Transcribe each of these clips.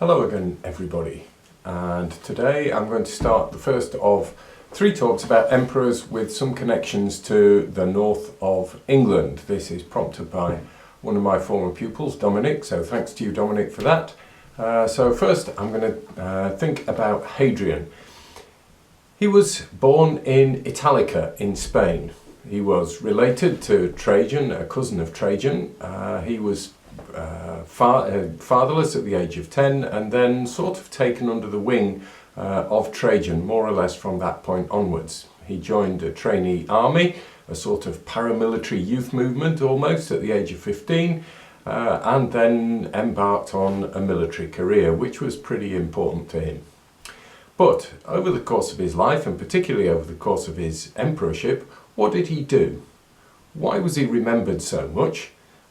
Hello again everybody, and today I'm going to start the first of 3 talks about emperors with some connections to the north of England. This is prompted by one of my former pupils, Dominic, so thanks to you, Dominic, for that. So first I'm going to think about Hadrian. He was born in Italica in Spain. He was related to Trajan, a cousin of Trajan. He was fatherless at the age of 10 and then sort of taken under the wing of Trajan more or less from that point onwards. He joined a trainee army, a sort of paramilitary youth movement almost at the age of 15, and then embarked on a military career which was pretty important to him. But over the course of his life, and particularly over the course of his emperorship, what did he do? Why was he remembered so much?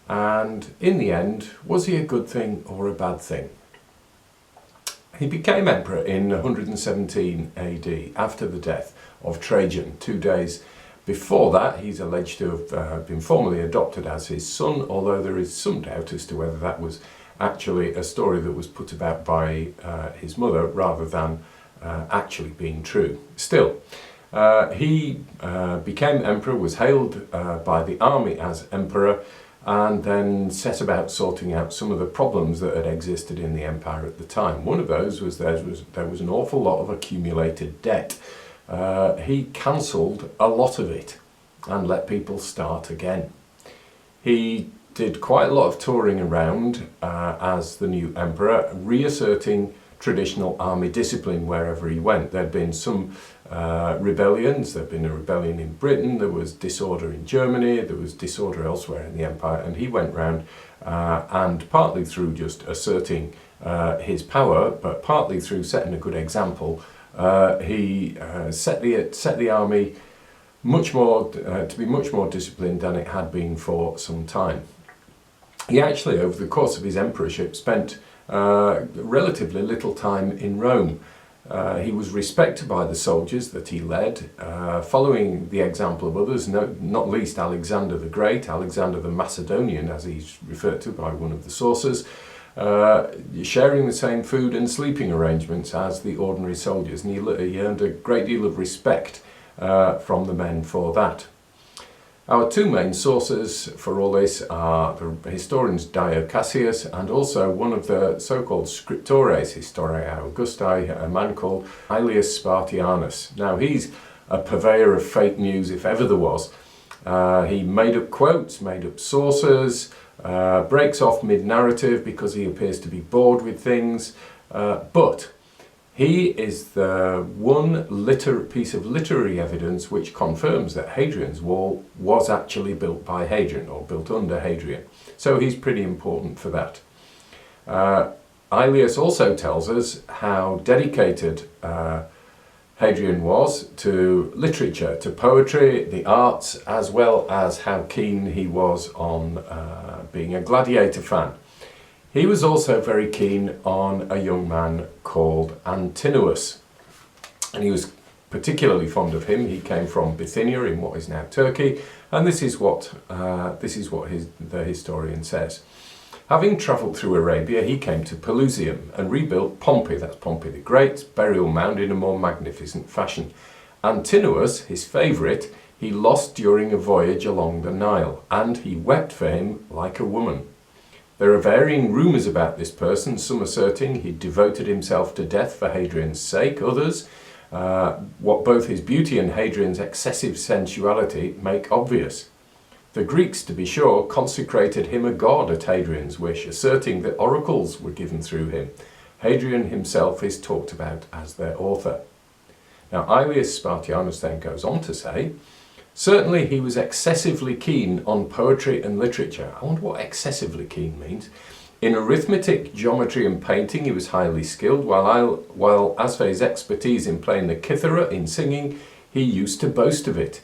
And in the end, was he a good thing or a bad thing? He became emperor in 117 AD, after the death of Trajan. 2 days before that, he's alleged to have been formally adopted as his son, although there is some doubt as to whether that was actually a story that was put about by his mother rather than actually being true. Still, he became emperor, was hailed by the army as emperor, and then set about sorting out some of the problems that had existed in the empire at the time. One of those was there was an awful lot of accumulated debt. He cancelled a lot of it and let people start again. He did quite a lot of touring around as the new emperor, reasserting traditional army discipline wherever he went. There'd been some rebellions. There'd been a rebellion in Britain, there was disorder in Germany, there was disorder elsewhere in the empire, and he went round and partly through just asserting his power, but partly through setting a good example, he set the army much more to be much more disciplined than it had been for some time. He actually, over the course of his emperorship, spent relatively little time in Rome. He was respected by the soldiers that he led, following the example of others, not least Alexander the Great, Alexander the Macedonian as he's referred to by one of the sources, sharing the same food and sleeping arrangements as the ordinary soldiers, and he earned a great deal of respect from the men for that. Our 2 main sources for all this are the historians Dio Cassius and also one of the so-called scriptores historiae Augusti, a man called Aelius Spartianus. Now he's a purveyor of fake news if ever there was. He made up quotes, made up sources, breaks off mid-narrative because he appears to be bored with things, but he is the one piece of literary evidence which confirms that Hadrian's wall was actually built by Hadrian, or built under Hadrian. So he's pretty important for that. Aelius also tells us how dedicated Hadrian was to literature, to poetry, the arts, as well as how keen he was on being a gladiator fan. He was also very keen on a young man called Antinous, and he was particularly fond of him. He came from Bithynia in what is now Turkey, and this is what the historian says. Having travelled through Arabia, he came to Pelusium and rebuilt Pompey, that's Pompey the Great's burial mound, in a more magnificent fashion. Antinous, his favourite, he lost during a voyage along the Nile, and he wept for him like a woman. There are varying rumours about this person, some asserting he devoted himself to death for Hadrian's sake, others what both his beauty and Hadrian's excessive sensuality make obvious. The Greeks, to be sure, consecrated him a god at Hadrian's wish, asserting that oracles were given through him. Hadrian himself is talked about as their author. Now Aelius Spartianus then goes on to say, certainly he was excessively keen on poetry and literature. I wonder what excessively keen means. In arithmetic, geometry and painting he was highly skilled, while as for his expertise in playing the kithara, in singing, he used to boast of it.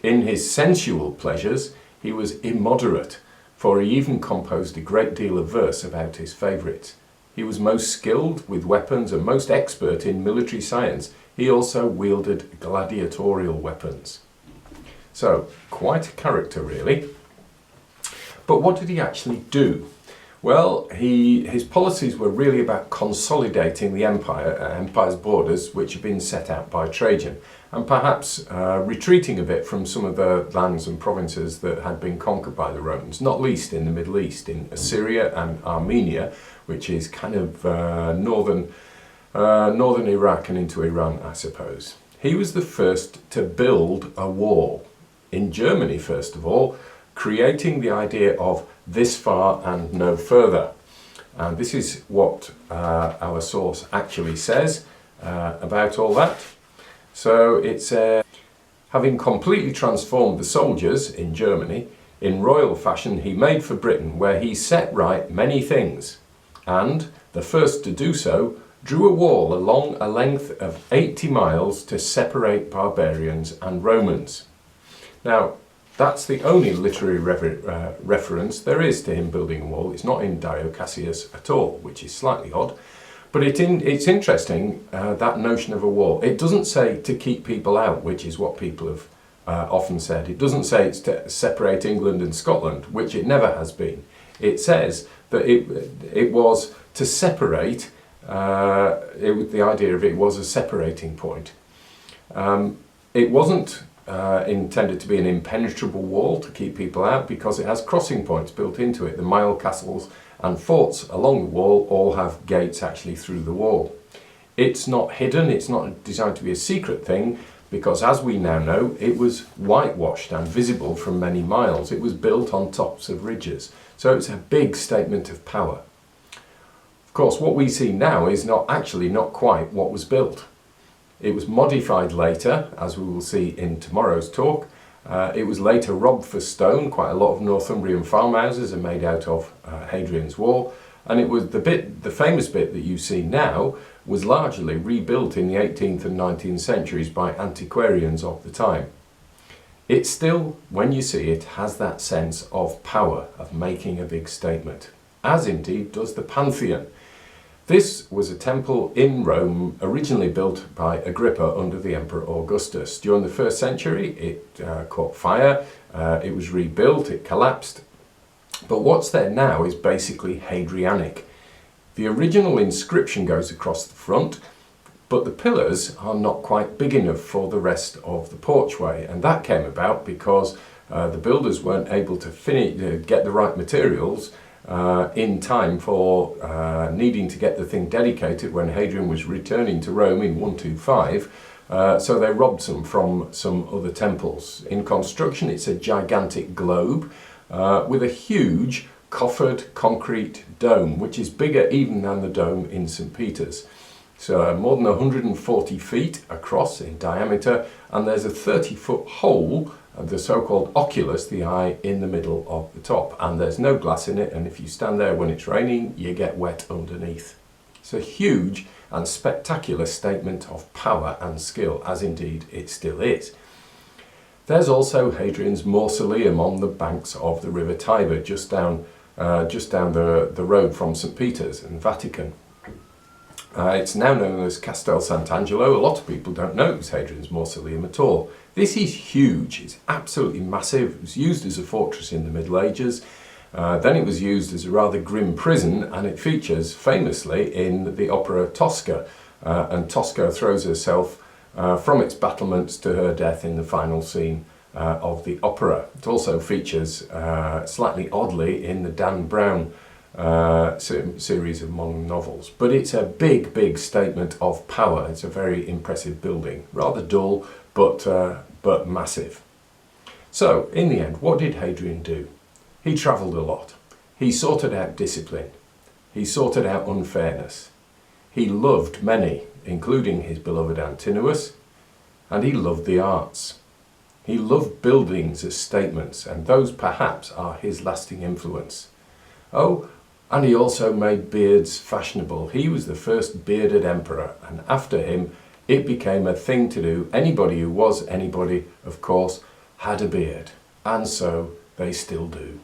In his sensual pleasures he was immoderate, for he even composed a great deal of verse about his favourites. He was most skilled with weapons and most expert in military science. He also wielded gladiatorial weapons. So, quite a character really. But what did he actually do? Well, his policies were really about consolidating the empire's borders, which had been set out by Trajan, and perhaps retreating a bit from some of the lands and provinces that had been conquered by the Romans, not least in the Middle East, in Assyria and Armenia, which is kind of northern Iraq and into Iran, I suppose. He was the first to build a wall, in Germany first of all, creating the idea of this far and no further. And this is what our source actually says about all that. So it's having completely transformed the soldiers in Germany, in royal fashion he made for Britain, where he set right many things, and the first to do so drew a wall along a length of 80 miles to separate barbarians and Romans. Now, that's the only literary reference there is to him building a wall. It's not in Dio Cassius at all, which is slightly odd. But it's interesting, that notion of a wall. It doesn't say to keep people out, which is what people have often said. It doesn't say it's to separate England and Scotland, which it never has been. It says that it was to separate, the idea of it was a separating point. It wasn't intended to be an impenetrable wall to keep people out, because it has crossing points built into it. The mile castles and forts along the wall all have gates actually through the wall. It's not hidden, it's not designed to be a secret thing, because as we now know, it was whitewashed and visible from many miles. It was built on tops of ridges, so it's a big statement of power. Of course, what we see now is not quite what was built. It was modified later, as we will see in tomorrow's talk. It was later robbed for stone. Quite a lot of Northumbrian farmhouses are made out of Hadrian's wall, and it was the famous bit that you see now was largely rebuilt in the 18th and 19th centuries by antiquarians of the time. It still, when you see it, has that sense of power, of making a big statement, as indeed does the Pantheon. This was a temple in Rome, originally built by Agrippa under the Emperor Augustus. During the 1st century, it caught fire, it was rebuilt, it collapsed. But what's there now is basically Hadrianic. The original inscription goes across the front, but the pillars are not quite big enough for the rest of the porchway. And that came about because the builders weren't able to get the right materials in time for needing to get the thing dedicated when Hadrian was returning to Rome in 125, so they robbed some from some other temples. In construction, it's a gigantic globe with a huge coffered concrete dome, which is bigger even than the dome in St. Peter's. So more than 140 feet across in diameter, and there's a 30-foot hole, the so-called oculus, the eye, in the middle of the top, and there's no glass in it, and if you stand there when it's raining, you get wet underneath. It's a huge and spectacular statement of power and skill, as indeed it still is. There's also Hadrian's mausoleum on the banks of the River Tiber, just down the road from St. Peter's and Vatican. It's now known as Castel Sant'Angelo. A lot of people don't know it was Hadrian's mausoleum at all. This is huge, it's absolutely massive. It was used as a fortress in the Middle Ages, then it was used as a rather grim prison, and it features famously in the opera Tosca, and Tosca throws herself from its battlements to her death in the final scene of the opera. It also features, slightly oddly, in the Dan Brown series of modern novels. But it's a big statement of power. It's a very impressive building, rather dull, but massive. So, in the end, what did Hadrian do? He travelled a lot. He sorted out discipline. He sorted out unfairness. He loved many, including his beloved Antinous, and he loved the arts. He loved buildings as statements, and those perhaps are his lasting influence. Oh, and he also made beards fashionable. He was the first bearded emperor, and after him it became a thing to do. Anybody who was anybody, of course, had a beard, and so they still do.